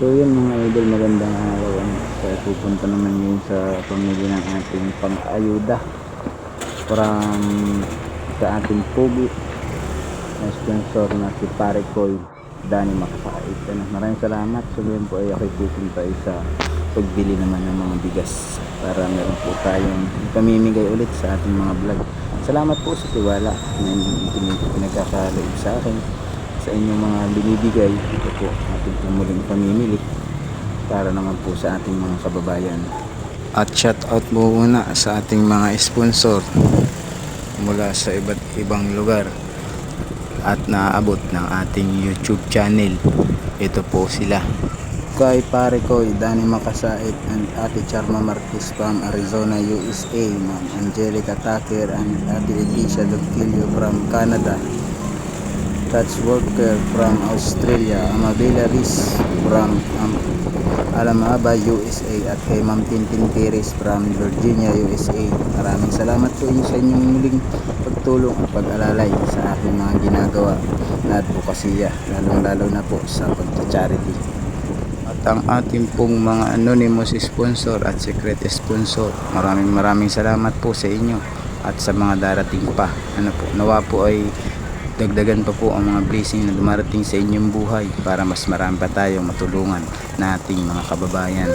So yun mga idol, magandang araw. Kaya pupunta naman yun sa pamilya ng ating pang-ayuda from sa ating pogi na sponsor na si Pare Koy Danny Makasait. Maraming salamat. So yun po ay ako'y pupunta sa pagbili naman ng mga bigas para meron po tayong pamimigay ulit sa ating mga vlog. Salamat po sa tiwala na pinagkakalob sa akin, sa inyong mga binibigay. Ito po ating muling pamimili para naman po sa ating mga kababayan. At shout out po muna sa ating mga sponsor mula sa iba't ibang lugar at naaabot ng ating YouTube channel. Ito po sila: kay Pare Koy Danny Makasait and Ate Charma Marquez from Arizona, USA, Ma'am Angelica Tucker and Ate Alicia Lugilio from Canada, Touch Worker from Australia, Amabela Riz from Alamaba, USA, at kay Ma'am Tintin Perez from Virginia, USA. Maraming salamat po sa inyong muling pagtulong at pag-alalay sa aking mga ginagawa na advokasya, lalong-lalo na po sa pagcha-charity. At ang ating pong mga anonymous sponsor at secret sponsor, maraming salamat po sa inyo at sa mga darating pa. Nawa po ay dagdagan pa po ang mga blessing na dumarating sa inyong buhay para mas marami pa tayong matulungan na ating mga kababayan.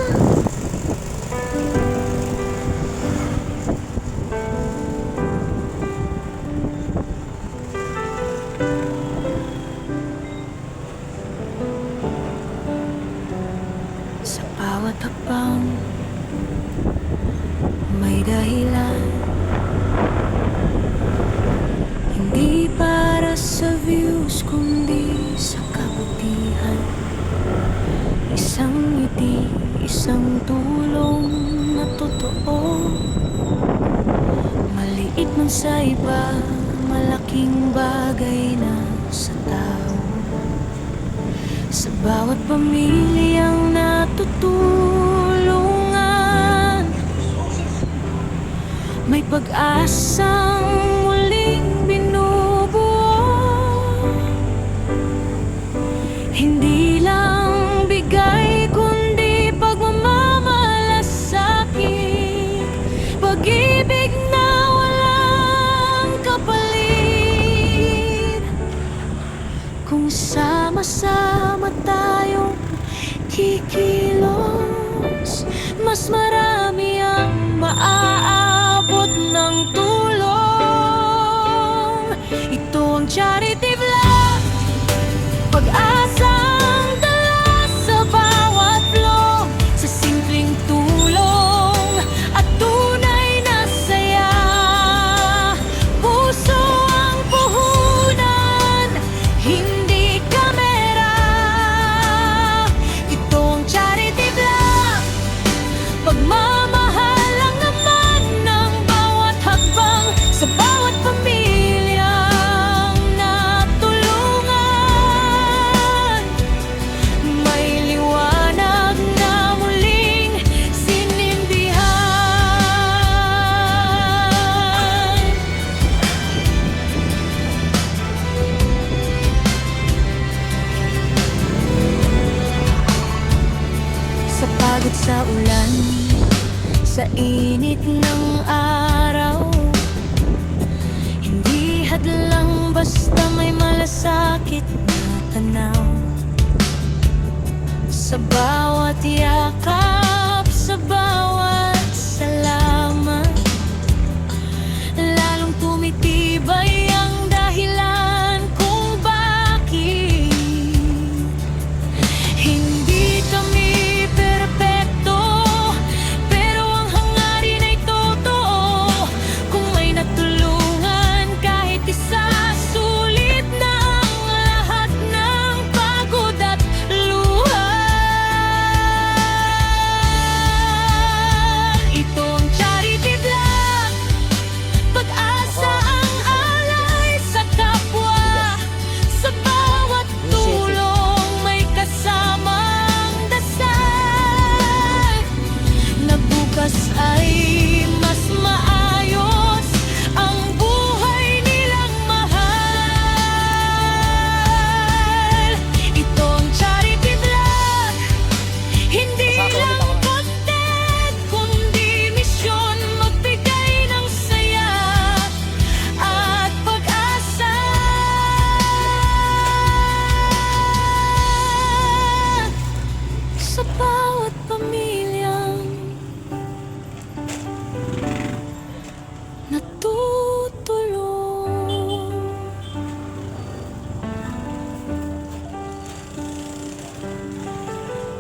Sa bawat hakbang may dahilan, hindi para sa views kundi sa kabutihan. Isang ngiti, isang tulong na totoo, maliit man sa iba, malaking bagay na sa tao. Sa bawat pamilyang natutulungan, may pag-asang muling binubuo. Hindi lang bigay kundi pagmamamalasakit, pag-ibig na walang kapalit. Kung sama-sama tayong kikilos, mas marami ang maaabot ng tulong. Ito ang charity vlog, pag-asang dala sa bawat vlog, sa simpleng tulong at tunay na saya. Puso ang puhunan, hindi kamera. Ito ang charity vlog, pagmamahal lang naman ng bawat hakbang sa bawat pamilyang natulungan. May liwanag na muling sinindihan. Sa pagod sa ulan, sa init ng araw, hindi hadlang basta may malasakit na tanaw. Sa bawat yakap, sa bawat salamat, lalong tumitibay ang dahilan kung bakit hindi kami perpekto, pero ang hangarin ay totoo. Kung may natulungan kahit isa, sulit na ang lahat ng pagod at luha.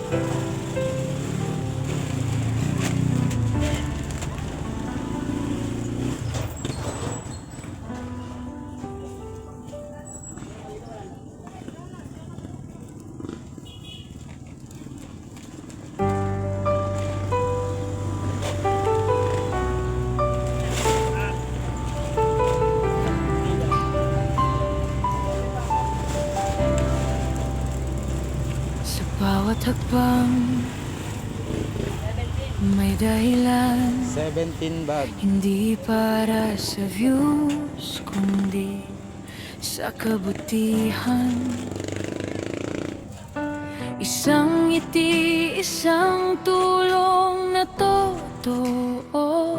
Sa bawat hakbang may dahilan, 17 bag. hindi para sa views kundi sa kabutihan. Isang ngiti, isang tulong na totoo,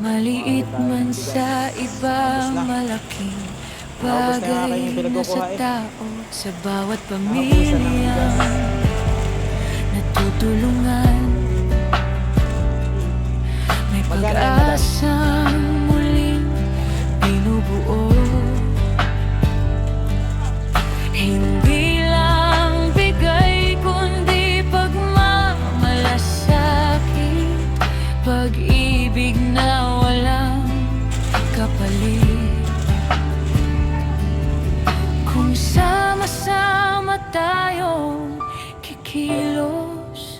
maliit man sa iba, malaking bagay na sa tao. Sa bawat pamilyang natutulungan, may pag-asang muling binubuo. Hindi lang bigay kundi pagmamalasakit, pag-ibig na walang kapalit. Kung sama-sama tayong kikilos,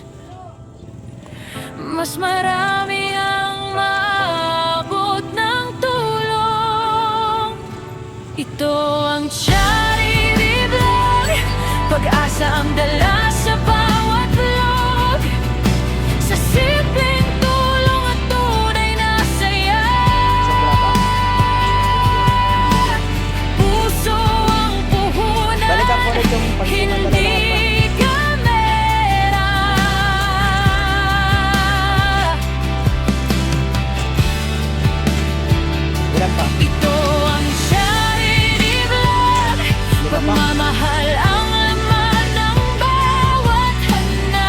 mas marami ang maabot ng tulong. Ito ang Charity Vlog, pag-asa ang dala sa bawat vlog. Sa simpleng tulong at tunay na saya, puso ang puhunan, Balikan ko ulit yung pagsimulan na hindi kamera. Ilan pa? Ito ang Charity Vlog, pagmamahal ang laman ng bawat hanaw.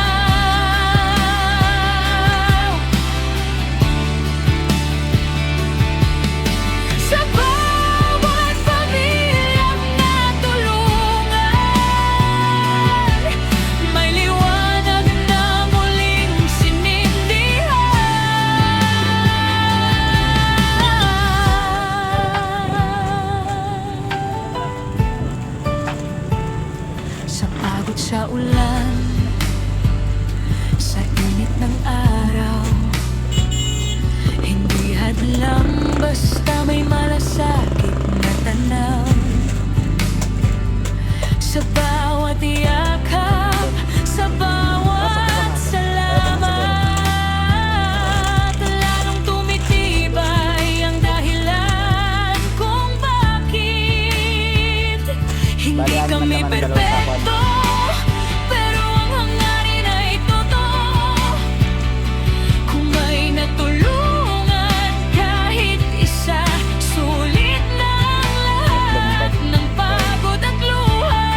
Sa bawat pamilyang natulungan, may liwanag na muling sinindihan. Sa pagod sa ulan, sa init ng araw, hindi hadlang basta may malasakit na tanaw. Sa bawat yakap, sa bawat salamat, lalong tumitibay ang dahilan kung bakit hindi Bali, kami naman ang dalawang perpekto, pero ang hangarin ay totoo. Kung may natulungan kahit isa, sulit na ang lahat ng pagod at luha.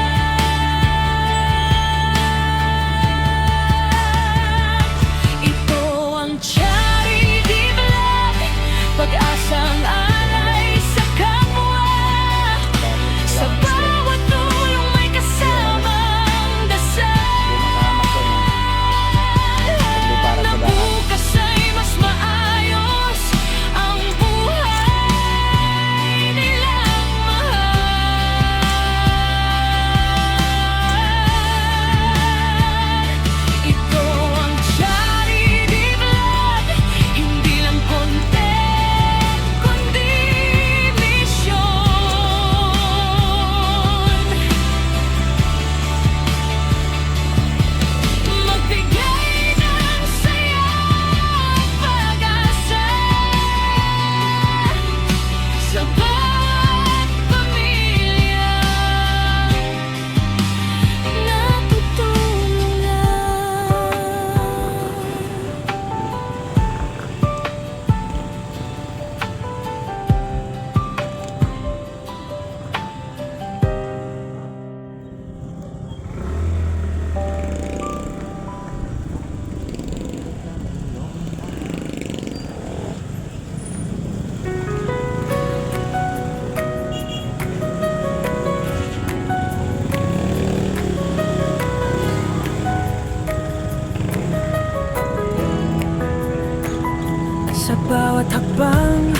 bawat hakbang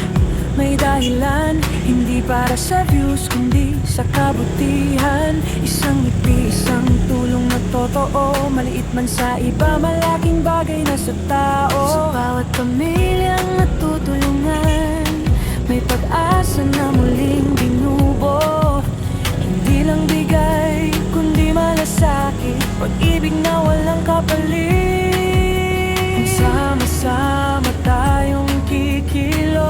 may dahilan, hindi para sa views kundi sa kabutihan. Isang ngiti, isang tulong na totoo, maliit man sa iba, malaking bagay na sa tao. Sa bawat pamilyang natutulungan, may pag-asa na muling binubo. Hindi lang bigay, kundi malasakit, pag-ibig na walang kapalit. Kung sama-sama tayong kikilos,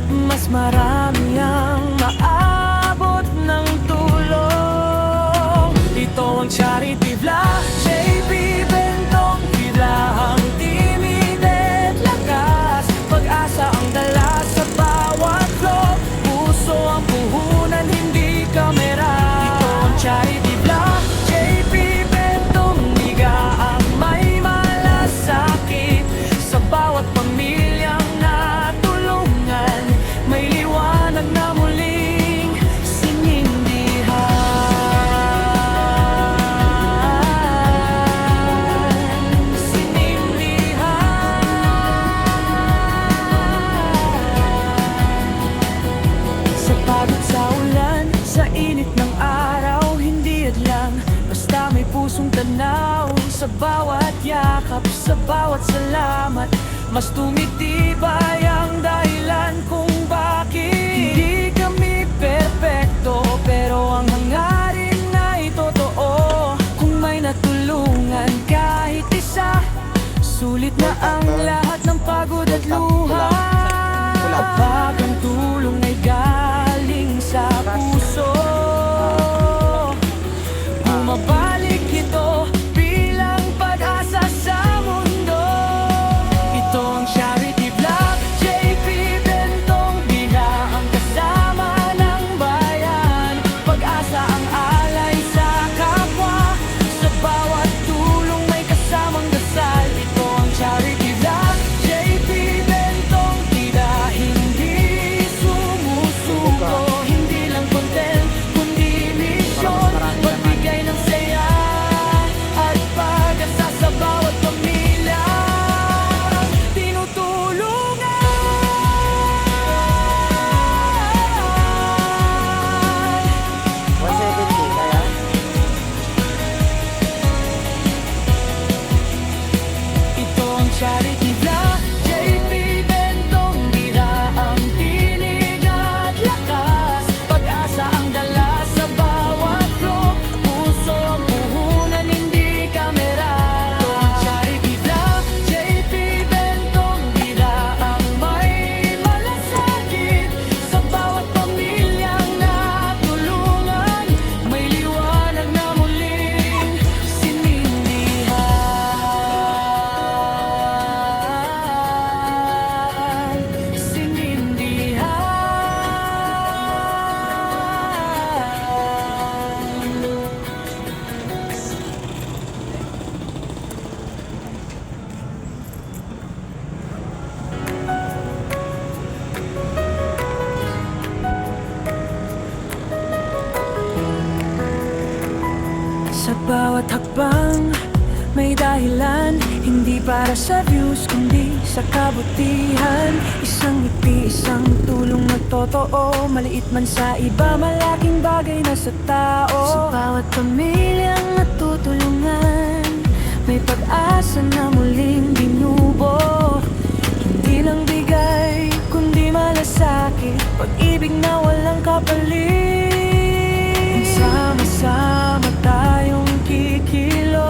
mas marami ang maabot ng tulong. Ito ang charity vlog, JP Bentong, bidahang timid at lakas, pag-asa ang dala sa bawat vlog, puso ang puhunan, hindi kamera. Ito ang charity vlog, JP Bentong, bigaang may malasakit, sa bawat pamilyang natulungan, may liwanag na muling sinindihan. Sa pagod sa ulan, sa init ng araw, hindi hadlang, basta may pusong tanaw. Sa bawat yakap, sa bawat salamat, mas tumitibay ang dahilan kung bakit hindi kami perpekto, pero ang hangarin ay totoo. Kung may natulungan kahit isa, sulit na ang lahat ng pagod at luha. Kapag ang tulong ay galing sa puso, bumabalik ito bilang pag-asa sa mundo. Ito ang charity vlog, JP Bentong, bigaang kasama ng bayan, pag-asa ang alay sa kapwa, sa bawat tulong may kasamang dasal. Ito ang charity vlog, JP Bentong, tila hindi sumusuko, hindi lang content kundi misyon, pagbigay ng saya at pag-asa sa bawat pamilya tinutulungan. Ito ang charity vlog, JP Bentong, biraang tinig at lakas, pag-asa ang dala sa bawat vlog, puso ang puhunan, hindi kamera. Ito ang charity vlog, JP Bentong, biraang may malasakit, sa bawat pamilyang natulungan, may liwanag na muling sinindihan. Sa bawat hakbang may dahilan, hindi para sa views kundi sa kabutihan. Isang ngiti, isang tulong na totoo, maliit man sa iba, malaking bagay na sa tao. Sa bawat pamilyang natutulungan, may pag-asa na muling binubo. Hindi lang bigay, kundi malasakit, pag-ibig na walang kapalit. Kung sama-sama tayong kikilos,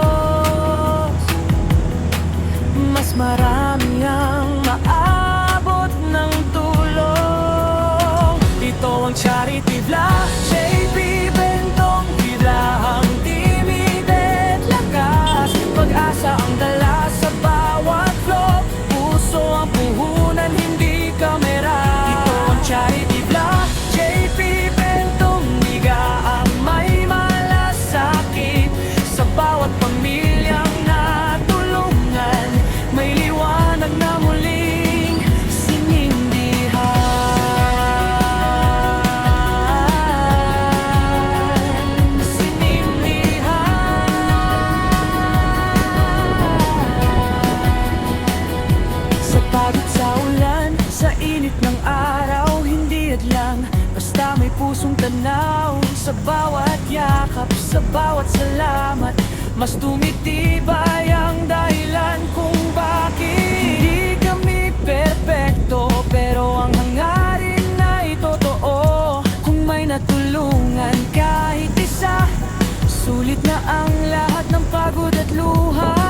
mas marami ang maabot ng tulong. Ito ang charity vlog, JP Bentong, bidahang timid at lakas, pag-asa ang dala sa bawat vlog, puso ang puhunan, hindi kamera. Ito ang charity vlog, JP Bentong, bigaang may malasakit, lang, basta may pusong tanaw. Sa bawat yakap, sa bawat salamat, mas tumitibay ang dahilan kung bakit. Hindi kami perpekto, pero ang hangarin ay totoo. Kung may natulungan kahit isa, sulit na ang lahat ng pagod at luha.